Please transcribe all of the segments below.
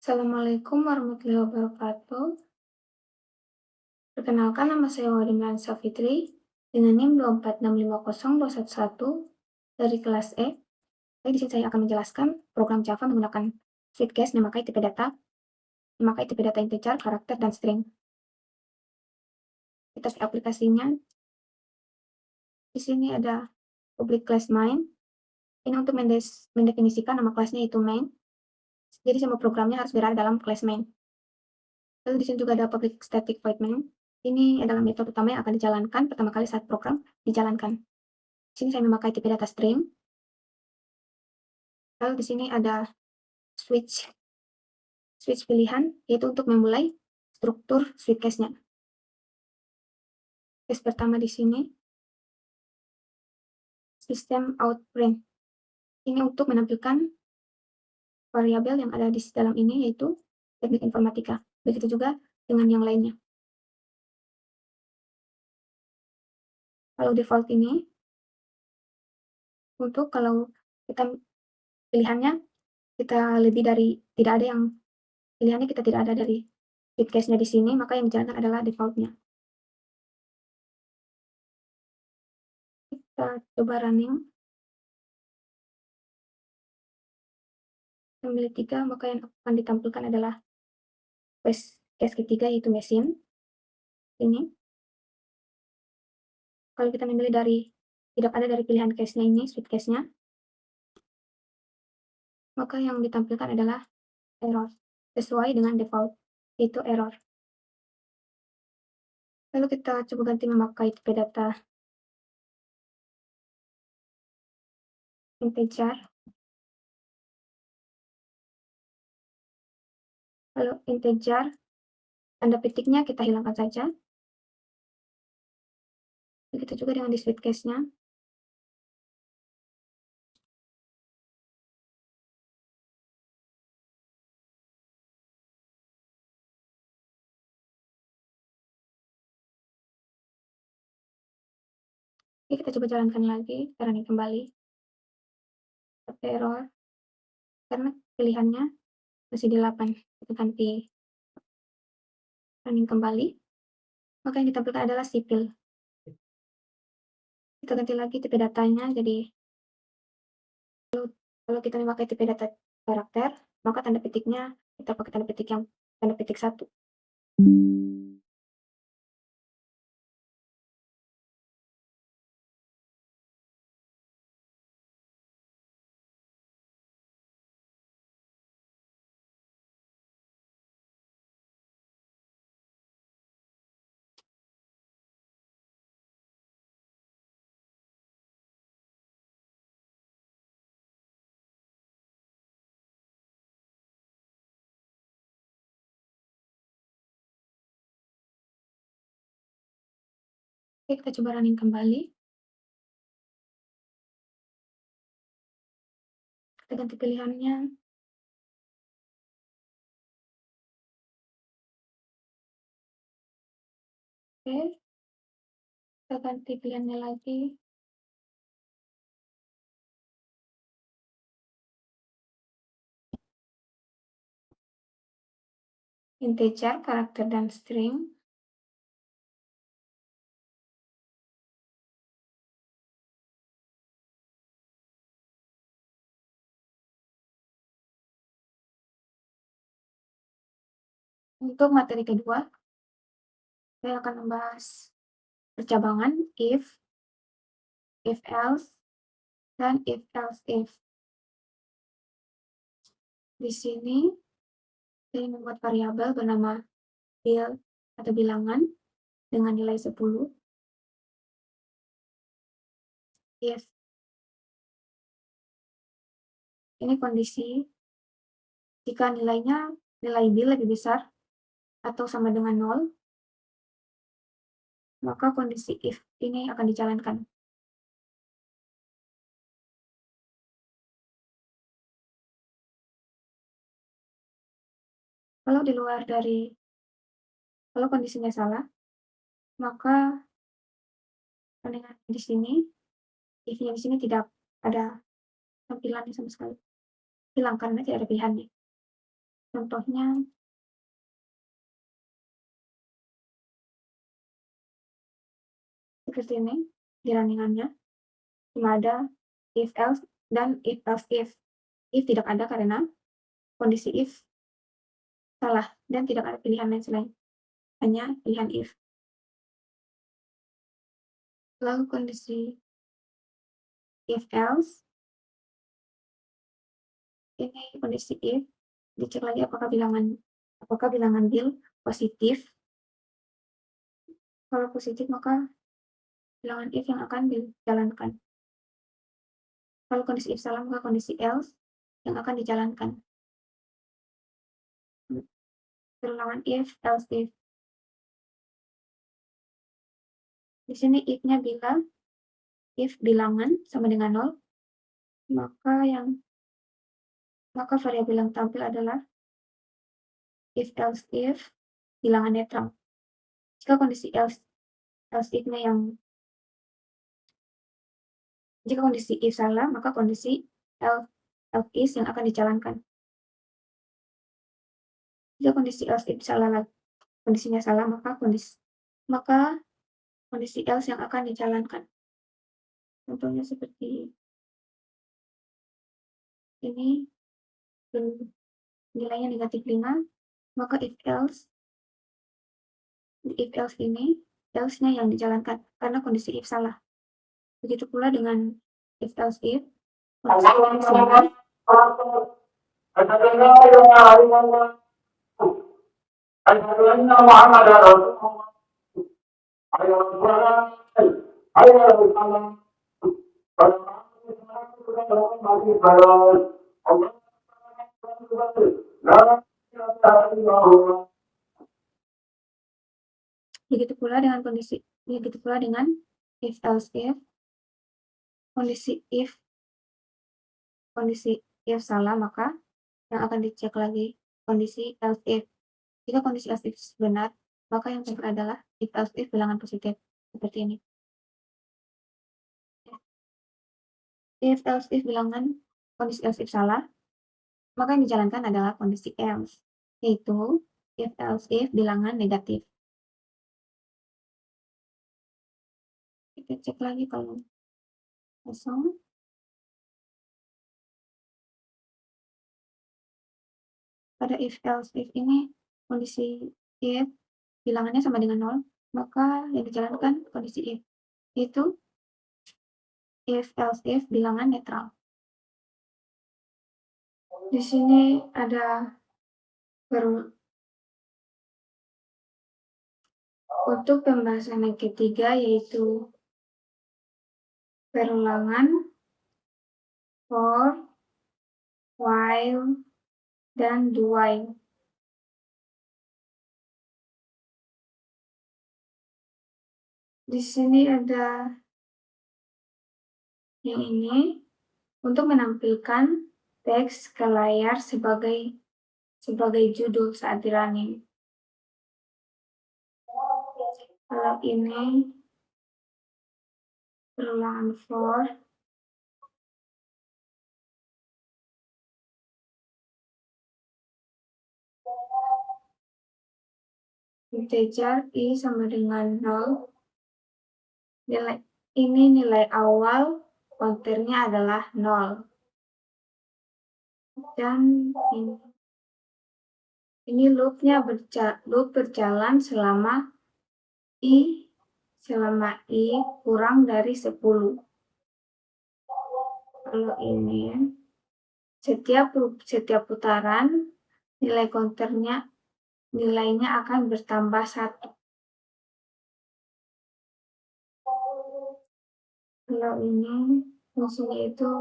Assalamualaikum warahmatullahi wabarakatuh. Perkenalkan, nama saya Wadimlan Safitri dengan NIM 246502111 dari kelas E. Jadi di sini saya akan menjelaskan program Java menggunakan Suitcase memakai tipe data integer, karakter, dan string. Kita ke aplikasinya. Di sini ada public class main. Ini untuk mendefinisikan nama kelasnya yaitu main. Jadi semua programnya harus berada dalam kelas main. Lalu di sini juga ada public static void main. Ini adalah metode utama yang akan dijalankan pertama kali saat program dijalankan. Di sini saya memakai tipe data string. Lalu di sini ada switch pilihan, yaitu untuk memulai struktur switch case-nya. Case pertama di sini, system out print. Ini untuk menampilkan variabel yang ada di dalam ini, yaitu teknik informatika. Begitu juga dengan yang lainnya. Kalau default ini, untuk kalau kita pilihannya kita lebih dari tidak ada yang pilihannya kita tidak ada dari switch case-nya di sini, maka yang dijalankan adalah default-nya. Kita coba running. Memilih 3, maka yang akan ditampilkan adalah case ketiga, yaitu mesin. Ini. Kalau kita memilih tidak ada dari pilihan case-nya ini, switch case-nya, maka yang ditampilkan adalah error, sesuai dengan default, yaitu error. Lalu kita coba ganti memakai tipe data integer. Lalu integer, tanda petiknya kita hilangkan saja. Begitu juga dengan di switch case-nya. Oke, kita coba jalankan lagi, running kembali. Error, karena pilihannya masih di 8. Kita ganti running kembali, maka yang ditampilkan adalah sipil. Kita ganti lagi tipe datanya, jadi kalau kita memakai tipe data karakter, maka tanda petiknya kita pakai tanda petik 1. Oke, kita coba running kembali. Kita ganti pilihannya. Oke, kita ganti pilihannya lagi. Integer, karakter, dan string. Untuk materi kedua, saya akan membahas percabangan if else, dan if else if. Di sini saya membuat variabel bernama bil atau bilangan dengan nilai 10. If ini kondisi jika nilai bil lebih besar atau sama dengan 0, maka kondisi if ini akan dijalankan. Kalau kondisinya salah, maka dengan di sini, if-nya di sini tidak ada tampilannya sama sekali. Hilang karena tidak ada pilihannya. Contohnya seperti ini di runningannya, cuma ada if else dan if else if. If tidak ada karena kondisi if salah dan tidak ada pilihan lain selain hanya pilihan if. Lalu kondisi if else, ini kondisi if, dicek lagi apakah bilangan Bill positif. Kalau positif maka bilangan if yang akan dijalankan. Kalau kondisi if salah maka kondisi else yang akan dijalankan. Bilangan if, else if. Di sini if-nya bila if bilangan sama dengan 0, maka variabel yang tampil adalah if else if bilangan netral. Jika kondisi else if-nya jika kondisi if salah, maka kondisi else is yang akan dijalankan. Jika kondisi else if kondisinya salah, maka kondisi else yang akan dijalankan. Contohnya seperti ini, nilainya negatif 5, maka if else ini, else-nya yang dijalankan karena kondisi if salah. Begitu pula dengan if else if, kondisi if salah, begitu pula dengan if else if, kondisi if salah, maka yang akan dicek lagi kondisi else if. Jika kondisi else if benar, maka yang tampil adalah if else if bilangan positif seperti ini. If else if kondisi else if salah, maka yang dijalankan adalah kondisi else, yaitu if else if bilangan negatif. Kita cek lagi kalau kosong. Pada if else if ini kondisi if bilangannya sama dengan 0, maka yang dijalankan kondisi if, yaitu if else if bilangan netral. Di sini ada untuk pembahasan yang ketiga, yaitu perulangan for, while, dan do while. Di sini ada yang ini untuk menampilkan teks ke layar sebagai judul saat di running. Kalau ini perulangan for, integer i sama dengan 0, nilai awal counternya adalah 0, dan ini loop berjalan selama i kurang dari 10. Kalau ini setiap putaran nilainya akan bertambah 1. Kalau ini fungsinya itu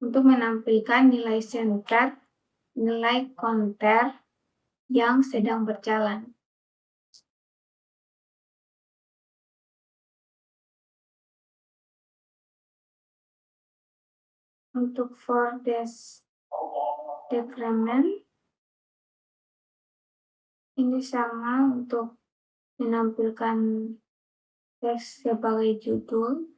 untuk menampilkan nilai counter yang sedang berjalan. Untuk for decrement ini sama untuk menampilkan teks sebagai judul.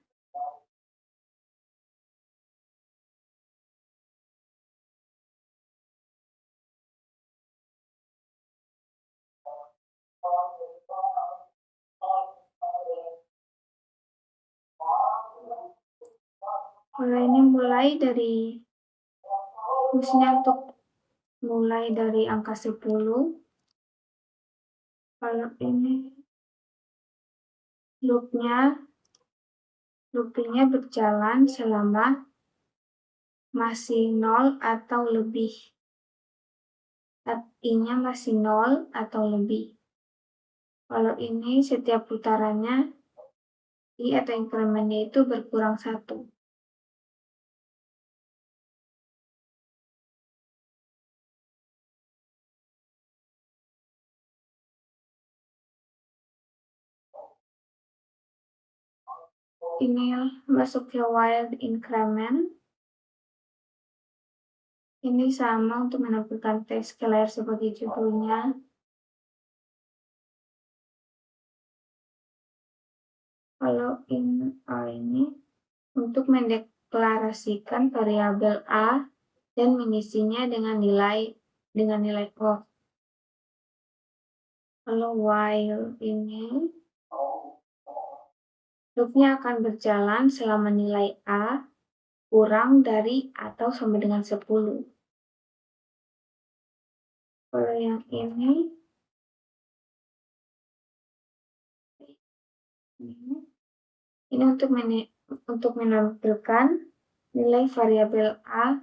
Kalau ini misalnya untuk mulai dari angka 10, kalau ini loopingnya berjalan selama masih 0 atau lebih. I-nya masih 0 atau lebih. Kalau ini setiap putarannya I atau incrementnya itu berkurang 1. Ini masuk ke while increment. Ini sama untuk menampilkan teks ke layar sebagai judulnya. Kalau ini untuk mendeklarasikan variabel A dan mengisinya dengan nilai O. Kalau while ini loopnya akan berjalan selama nilai A kurang dari atau sama dengan 10. Kalau yang ini untuk menampilkan nilai variabel A.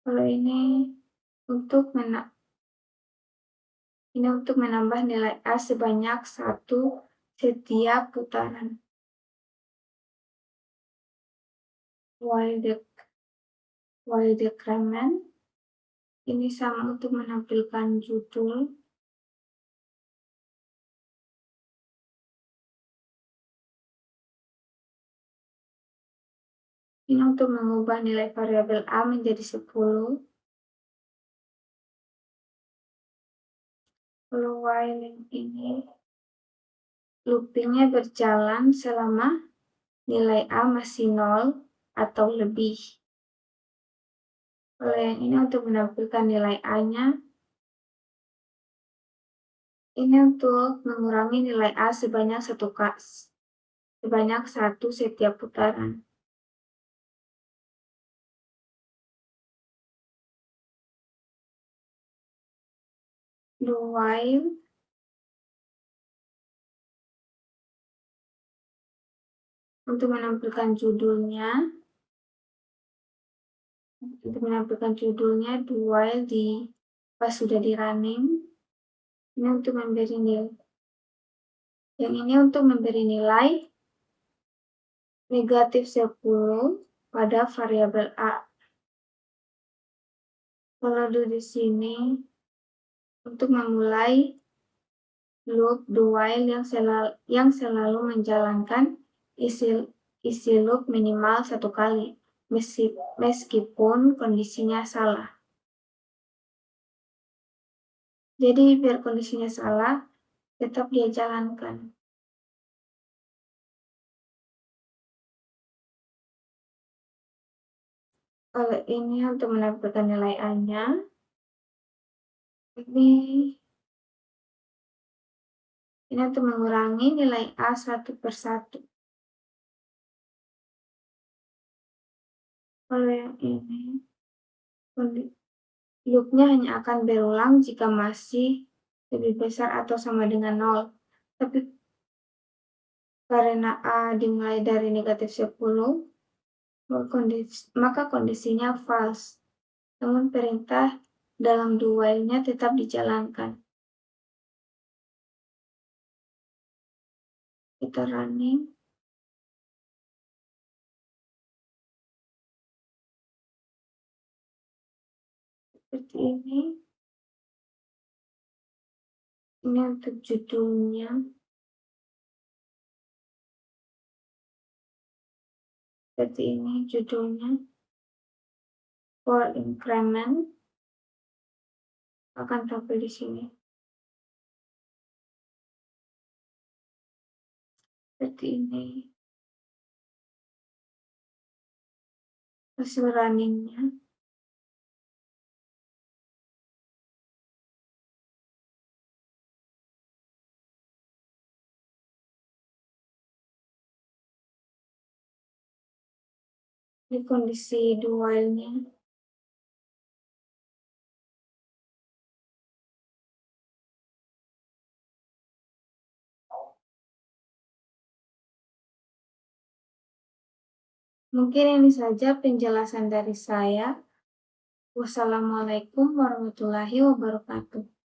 Kalau ini untuk menambah nilai A sebanyak 1 setiap putaran. While decrement ini sama untuk menampilkan judul. Ini untuk mengubah nilai variabel A menjadi 10. Kalau while ini loopingnya berjalan selama nilai A masih 0 atau lebih. Kalau yang ini untuk menampilkan nilai A-nya, ini untuk mengurangi nilai A sebanyak 1 setiap putaran. Do while untuk menampilkan judulnya, do while pas sudah di running. Ini untuk memberi nilai. Yang ini untuk memberi nilai negatif 10 pada variabel A. Kalau di sini untuk memulai loop do while yang selalu menjalankan isi loop minimal 1 kali, meskipun kondisinya salah. Jadi biar kondisinya salah, tetap dia jalankan. Kalau ini untuk menampilkan nilai A-nya, ini untuk mengurangi nilai A 1 per 1. Kalau yang ini, loopnya hanya akan berulang jika masih lebih besar atau sama dengan 0. Tapi karena A dimulai dari negatif 10, maka kondisinya false. Namun perintah dalam do while-nya tetap dijalankan. Kita running. Seperti ini. Ini untuk judulnya. Seperti ini judulnya. For increment akan tampil di sini. Seperti ini. Hasil runningnya. Di kondisi do while-nya. Mungkin ini saja penjelasan dari saya. Wassalamualaikum warahmatullahi wabarakatuh.